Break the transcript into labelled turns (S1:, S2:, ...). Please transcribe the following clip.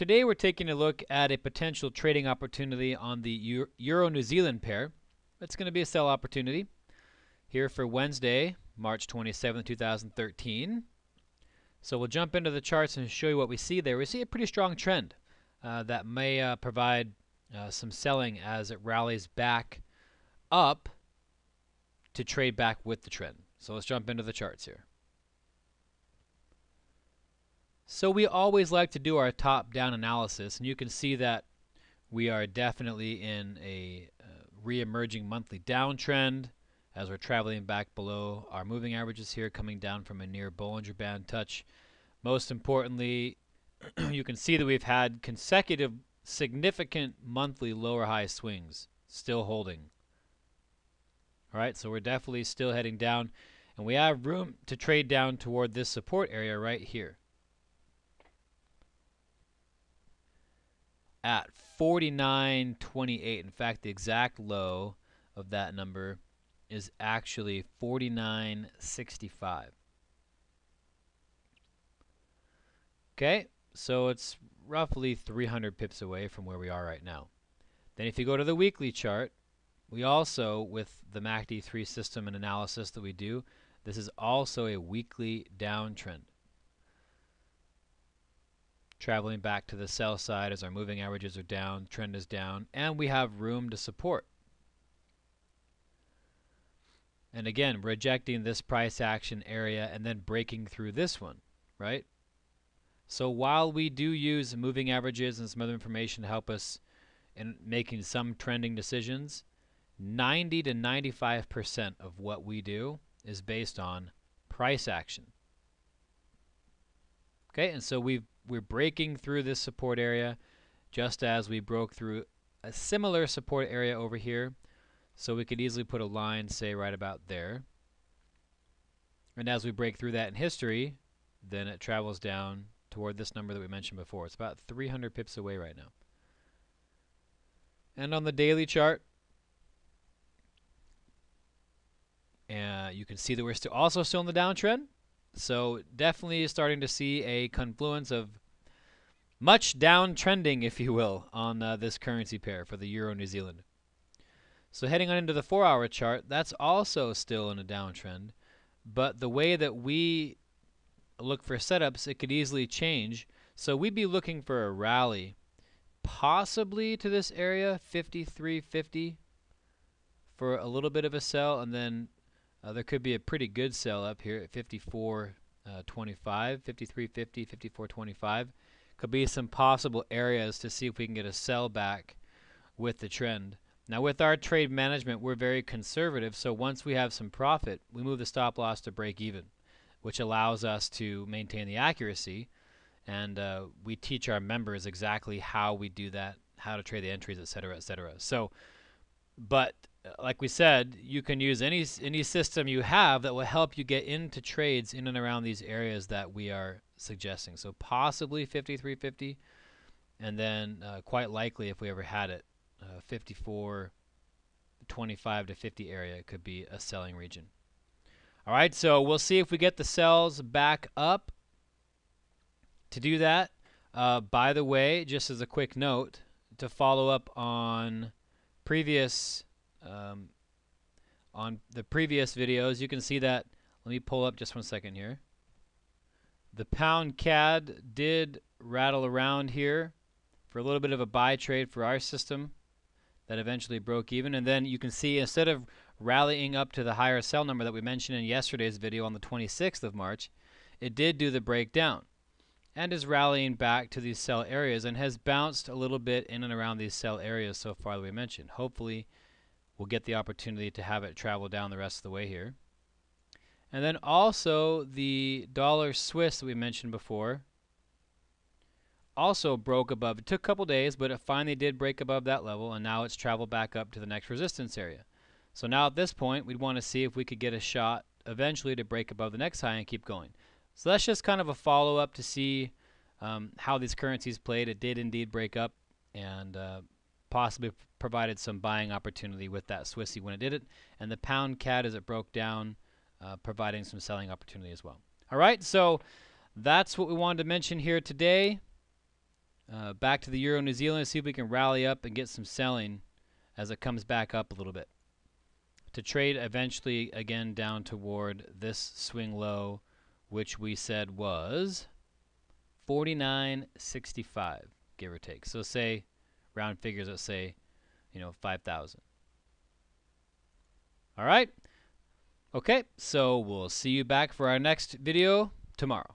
S1: Today we're taking a look at a potential trading opportunity on the Euro-New Zealand pair. It's going to be a sell opportunity here for Wednesday, March 27, 2013. So we'll jump into the charts and show you what we see there. We see a pretty strong trend that may provide some selling as it rallies back up to trade back with the trend. So let's jump into the charts here. So we always like to do our top-down analysis, and you can see that we are definitely in a re-emerging monthly downtrend as we're traveling back below our moving averages here, coming down from a near Bollinger Band touch. Most importantly, you can see that we've had consecutive significant monthly lower high swings still holding. All right, so we're definitely still heading down, and we have room to trade down toward this support area right here at 49.28. In fact, the exact low of that number is actually 49.65. Okay, so it's roughly 300 pips away from where we are right now. Then if you go to the weekly chart, we also, with the MACD 3 system and analysis that we do, this is also a weekly downtrend. Traveling back to the sell side as our moving averages are down, trend is down, and we have room to support. And again, rejecting this price action area and then breaking through this one, right? So while we do use moving averages and some other information to help us in making some trending decisions, 90 to 95% of what we do is based on price action. Okay, and so we're breaking through this support area just as we broke through a similar support area over here. So we could easily put a line, say, right about there. And as we break through that in history, then it travels down toward this number that we mentioned before. It's about 300 pips away right now. And on the daily chart, you can see that we're also still in the downtrend. So definitely starting to see a confluence of much downtrending, if you will, on this currency pair for the Euro-New Zealand. So heading on into the 4-hour chart, that's also still in a downtrend. But the way that we look for setups, it could easily change. So we'd be looking for a rally, possibly to this area, 53.50, for a little bit of a sell, and then there could be a pretty good sell up here at 54.25, 53.50, 54.25. Could be some possible areas to see if we can get a sell back with the trend. Now with our trade management, we're very conservative, so once we have some profit, we move the stop loss to break even, which allows us to maintain the accuracy, and we teach our members exactly how we do that, how to trade the entries, etc., etc. So, but like we said, you can use any system you have that will help you get into trades in and around these areas that we are suggesting. So possibly 53.50, and then quite likely, if we ever had it, 54.25 to 50 area could be a selling region. All right, so we'll see if we get the sells back up. To do that, by the way, just as a quick note, to follow up on previous videos, you can see that. Let me pull up just 1 second here. The pound CAD did rattle around here for a little bit of a buy trade for our system that eventually broke even, and then you can see instead of rallying up to the higher sell number that we mentioned in yesterday's video on the 26th of March, it did do the breakdown and is rallying back to these sell areas and has bounced a little bit in and around these sell areas so far that we mentioned. Hopefully we'll get the opportunity to have it travel down the rest of the way here. And then also the dollar Swiss that we mentioned before also broke above. It took a couple days, but it finally did break above that level, and now it's traveled back up to the next resistance area. So now at this point, we'd want to see if we could get a shot eventually to break above the next high and keep going. So that's just kind of a follow-up to see how these currencies played. It did indeed break up and possibly provided some buying opportunity with that Swissy when it did it. And the pound CAD as it broke down, providing some selling opportunity as well. All right, so that's what we wanted to mention here today. back to the Euro New Zealand, see if we can rally up and get some selling as it comes back up a little bit. To trade eventually again down toward this swing low, which we said was 49.65, give or take. So say, round figures, let's say, 5,000. All right. Okay, so we'll see you back for our next video tomorrow.